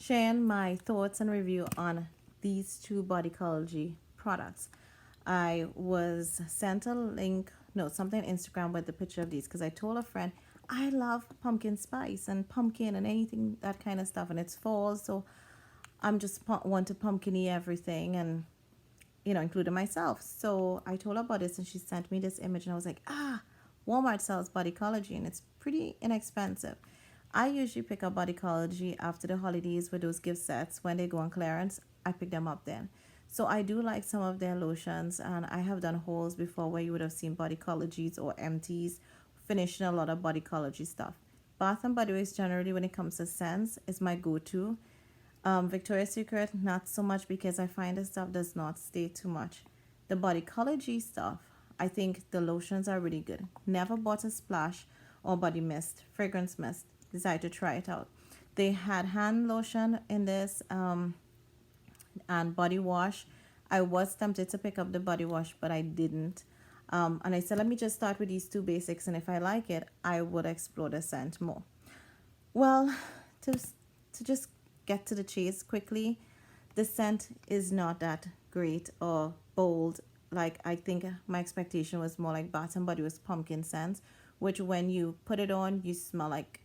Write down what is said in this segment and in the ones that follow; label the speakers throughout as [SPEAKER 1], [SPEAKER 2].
[SPEAKER 1] sharing my thoughts and review on these two Bodycology products. I was sent a link, no, something on Instagram with the picture of these because I told a friend I love pumpkin spice and pumpkin and anything that kind of stuff, and it's fall, so I'm just want to pumpkiny everything, and including myself. So I told her about this, and she sent me this image, and I was like, Walmart sells Bodycology, and it's pretty inexpensive. I usually pick up Bodycology after the holidays with those gift sets. When they go on clearance, I pick them up then. So I do like some of their lotions, and I have done hauls before where you would have seen Bodycologies or empties finishing a lot of Bodycology stuff. Bath and Body Works generally, when it comes to scents, is my go-to. Victoria's Secret, not so much because I find the stuff does not stay too much. The Bodycology stuff, I think the lotions are really good. Never bought a splash or body mist, fragrance mist. Decided to try it out. They had hand lotion in this and body wash. I was tempted to pick up the body wash, but I didn't. And I said, let me just start with these two basics, and if I like it, I would explore the scent more. Well, to just get to the chase quickly, the scent is not that great or bold. Like, I think my expectation was more like Bath and Body Works pumpkin scents, which when you put it on, you smell like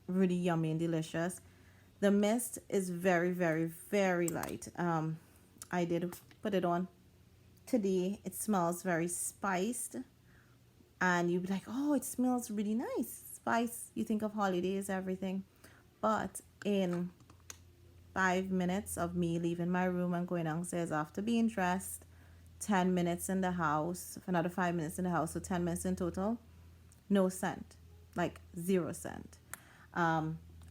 [SPEAKER 1] really yummy and delicious. The mist is very, very, very light. I did put it on today. It smells very spiced, and you'd be like, oh, it smells really nice. Spice, you think of holidays, everything. But in 5 minutes of me leaving my room and going downstairs after being dressed, 10 minutes in the house, another 5 minutes in the house, so 10 minutes in total, no scent, like zero scent.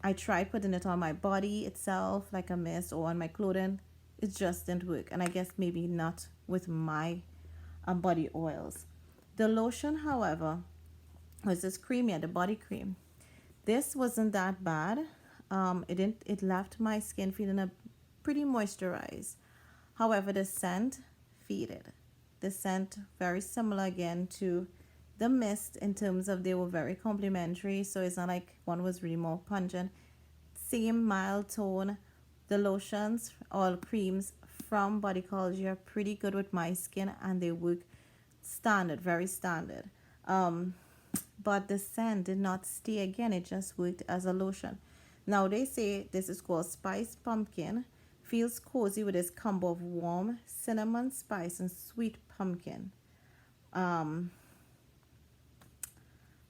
[SPEAKER 1] I tried putting it on my body itself, like a mist, or on my clothing. It just didn't work, and I guess maybe not with my body oils. The lotion, however, was this cream, the body cream. This wasn't that bad. It left my skin feeling pretty moisturized. However, the scent faded. The scent very similar again to the mist in terms of they were very complementary, so it's not like one was really more pungent. Same mild tone. The lotions or creams from Bodycology are pretty good with my skin, and they work standard, very standard. But the scent did not stay again, it just worked as a lotion. Now they say this is called Spiced Pumpkin. Feels cozy with this combo of warm cinnamon spice and sweet pumpkin.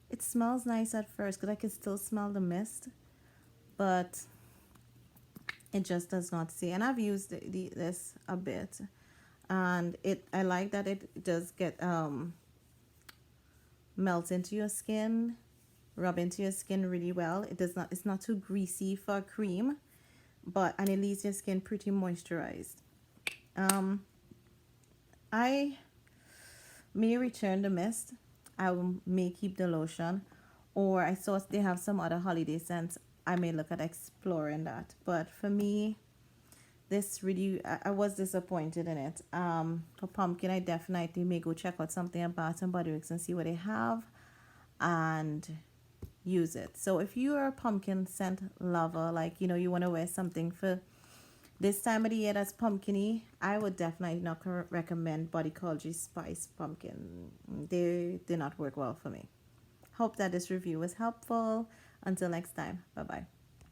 [SPEAKER 1] It smells nice at first because I can still smell the mist, but it just does not stay. And I've used this a bit, and I like that it does get melt into your skin, rub into your skin really well. It's not too greasy for a cream, and it leaves your skin pretty moisturized. I may return the mist. May keep the lotion, or I saw they have some other holiday scents. I may look at exploring that. But for me, this really, I was disappointed in it. For pumpkin, I definitely may go check out something at Bath and Body Works and see what they have and use it. So if you are a pumpkin scent lover, like, you want to wear something for this time of the year that's pumpkiny, I would definitely not recommend Bodycology Spiced Pumpkin. They did not work well for me. Hope that this review was helpful. Until next time, bye-bye.